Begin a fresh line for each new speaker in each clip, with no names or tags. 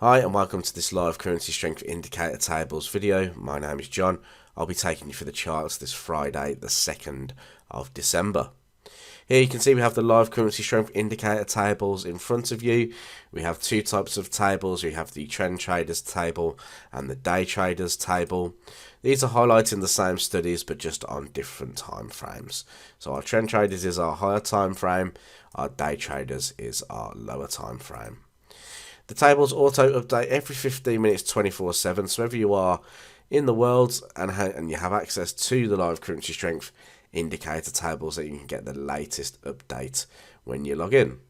Hi and welcome to this live currency strength indicator tables video. My name is John. I'll be taking you through the charts this Friday, the 2nd of December. Here you can see we have the live currency strength indicator tables in front of you. We have two types of tables. We have the trend traders table and the day traders table. These are highlighting the same studies but just on different time frames. So our trend traders is our higher time frame, our day traders is our lower time frame. The tables auto update every 15 minutes 24/7, so wherever you are in the world and you have access to the live currency strength indicator tables, that you can get the latest update when you log in.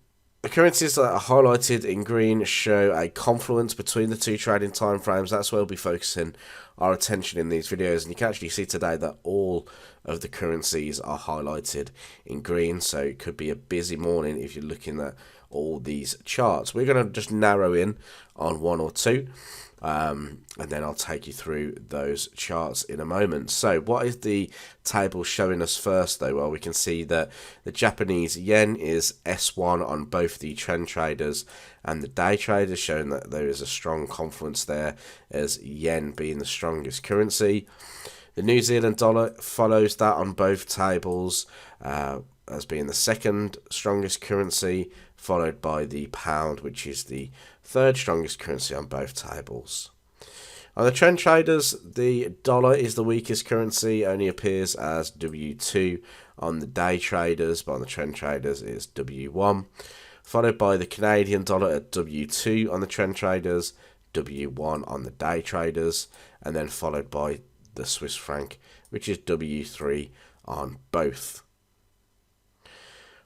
The currencies that are highlighted in green show a confluence between the two trading time frames. That's where we'll be focusing our attention in these videos, and you can actually see today that all of the currencies are highlighted in green, so it could be a busy morning if you're looking at all these charts. We're going to just narrow in on one or two, and then I'll take you through those charts in a moment. So what is the table showing us first though? Well, we can see that the Japanese yen is S1 on both the trend traders and the day traders, showing that there is a strong confluence there as yen being the strongest currency. The New Zealand dollar follows that on both tables as being the second strongest currency, followed by the pound, which is the third strongest currency on both tables. On the trend traders, the dollar is the weakest currency, only appears as W2 on the day traders, but on the trend traders is W1, followed by the Canadian dollar at W2 on the trend traders, W1 on the day traders, and then followed by the Swiss franc, which is W3 on both.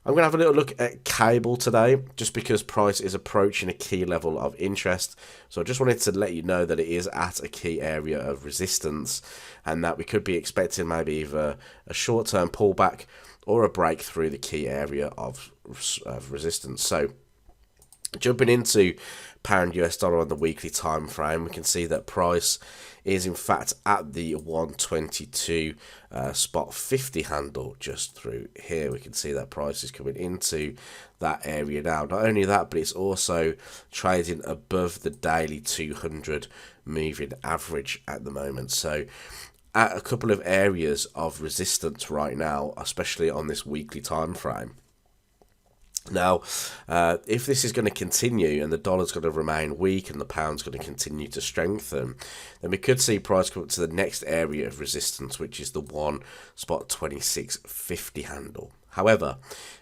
I'm going to have a little look at cable today, just because price is approaching a key level of interest. So I just wanted to let you know that it is at a key area of resistance, and that we could be expecting maybe either a short-term pullback or a break through the key area of resistance. So jumping into pound US dollar on the weekly time frame, we can see that price is in fact at the 122 spot 50 handle just through here. We can see that price is coming into that area now. Not only that, but it's also trading above the daily 200 moving average at the moment. So at a couple of areas of resistance right now, especially on this weekly time frame. Now, if this is going to continue and the dollar's going to remain weak and the pound's going to continue to strengthen, then we could see price come up to the next area of resistance, which is the 1 spot 26.50 handle. However,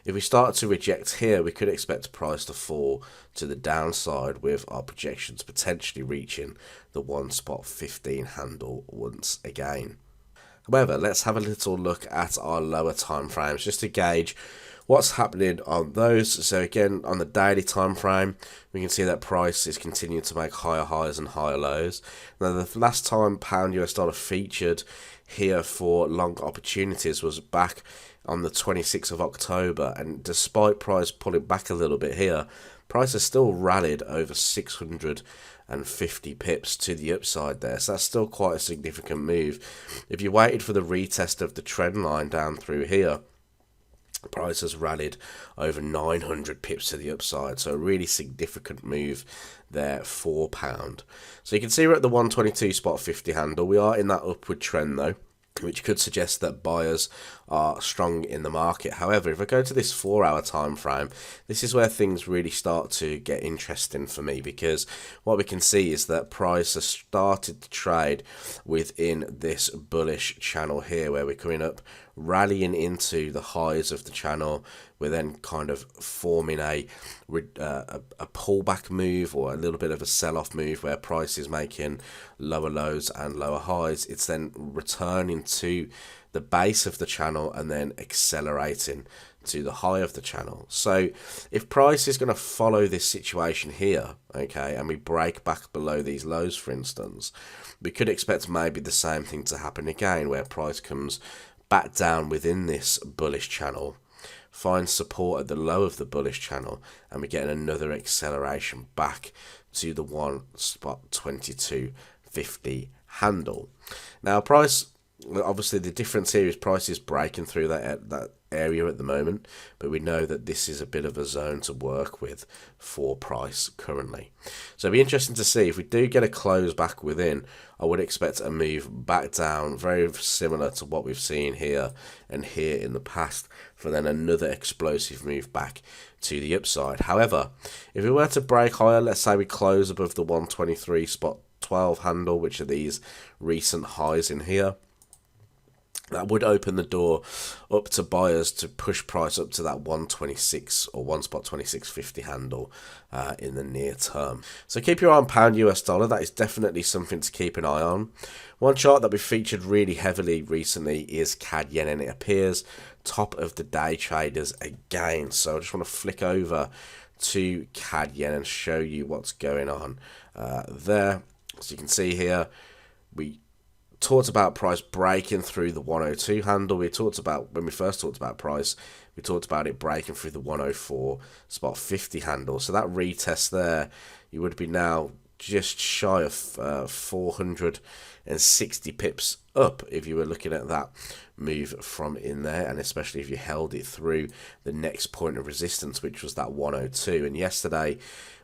if we start to reject here, we could expect price to fall to the downside, with our projections potentially reaching the 1 spot 15 handle once again. However, let's have a little look at our lower time frames just to gauge what's happening on those. So again, on the daily time frame, we can see that price is continuing to make higher highs and higher lows. Now, the last time pound US dollar featured here for long opportunities was back on the 26th of October, and despite price pulling back a little bit here, price has still rallied over 650 pips to the upside there. So that's still quite a significant move. If you waited for the retest of the trend line down through here, price has rallied over 900 pips to the upside, so a really significant move there for pound. So you can see we're at the 122 spot 50 handle. We are in that upward trend though, which could suggest that buyers are strong in the market. However, if I go to this 4-hour time frame, this is where things really start to get interesting for me, because what we can see is that price has started to trade within this bullish channel here, where we're coming up, rallying into the highs of the channel. We're then kind of forming a pullback move, or a little bit of a sell-off move, where price is making lower lows and lower highs. It's then returning to the base of the channel and then accelerating to the high of the channel. So if price is going to follow this situation here, okay, and we break back below these lows, for instance, we could expect maybe the same thing to happen again, where price comes back down within this bullish channel, finds support at the low of the bullish channel, and we get another acceleration back to the 1 spot 22.50 handle. Now, price obviously the difference here is price is breaking through that area at the moment, but we know that this is a bit of a zone to work with for price currently. So it'll be interesting to see if we do get a close back within. I would expect a move back down, very similar to what we've seen here and here in the past, for then another explosive move back to the upside. However, if we were to break higher, let's say we close above the 123 spot 12 handle, which are these recent highs in here, that would open the door up to buyers to push price up to that 126 or 1 spot 26.50 handle in the near term. So keep your eye on pound US dollar. That is definitely something to keep an eye on. One chart that we've featured really heavily recently is CAD yen, and it appears top of the day traders again. So I just want to flick over to CAD yen and show you what's going on there. So you can see here, we talked about price breaking through the 102 handle. We talked about, when we first talked about price, we talked about it breaking through the 104 spot 50 handle. So that retest there, you would be now just shy of 460 pips up if you were looking at that move from in there, and especially if you held it through the next point of resistance, which was that 102. And yesterday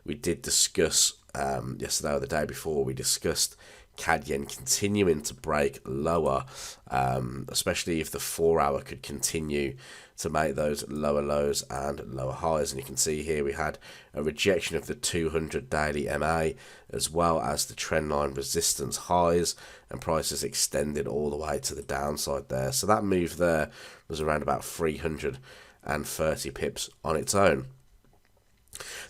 we did discuss, yesterday or the day before, we discussed CAD yen continuing to break lower, especially if the 4 hour could continue to make those lower lows and lower highs. And you can see here we had a rejection of the 200 daily MA as well as the trendline resistance highs, and prices extended all the way to the downside there. So that move there was around about 330 pips on its own.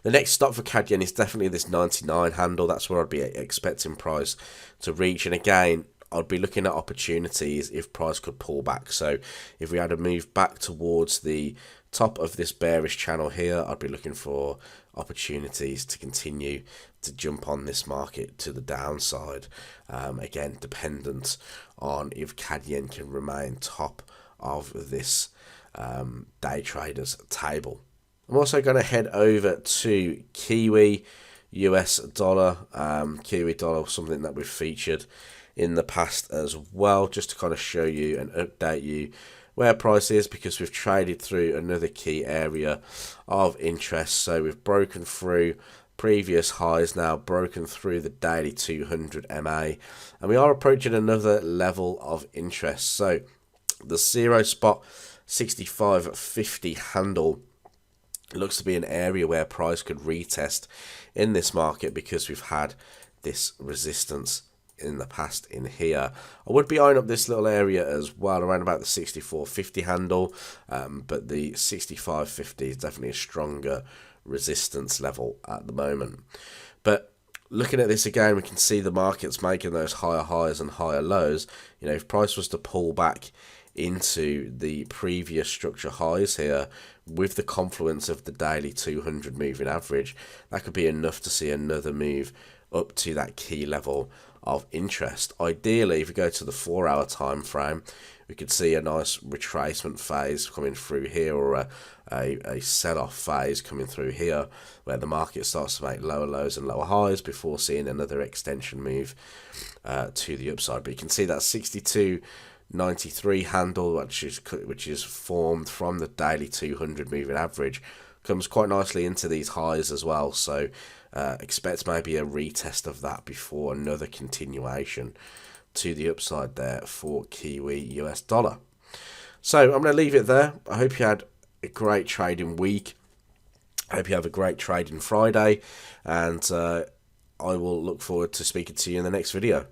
The next stop for CAD yen is definitely this 99 handle. That's where I'd be expecting price to reach. And again, I'd be looking at opportunities if price could pull back. So if we had a move back towards the top of this bearish channel here, I'd be looking for opportunities to continue to jump on this market to the downside. Again, dependent on if CAD yen can remain top of this day traders table. I'm also going to head over to Kiwi US dollar. Kiwi dollar, something that we've featured in the past as well, just to kind of show you and update you where price is, because we've traded through another key area of interest. So we've broken through previous highs, now broken through the daily 200 MA, and we are approaching another level of interest. So the 0 spot 65.50 handle looks to be an area where price could retest in this market, because we've had this resistance in the past in here. I would be eyeing up this little area as well, around about the 64.50 handle, but the 65.50 is definitely a stronger resistance level at the moment. But looking at this again, we can see the market's making those higher highs and higher lows. You know, if price was to pull back into the previous structure highs here with the confluence of the daily 200 moving average, that could be enough to see another move up to that key level of interest. Ideally, if we go to the 4 hour time frame, we could see a nice retracement phase coming through here, or a sell-off phase coming through here, where the market starts to make lower lows and lower highs before seeing another extension move to the upside. But you can see that 62.93 handle, which is formed from the daily 200 moving average, comes quite nicely into these highs as well. So expect maybe a retest of that before another continuation to the upside there for Kiwi US dollar. So I'm going to leave it there. I hope you had a great trading week. I hope you have a great trading Friday, and I will look forward to speaking to you in the next video.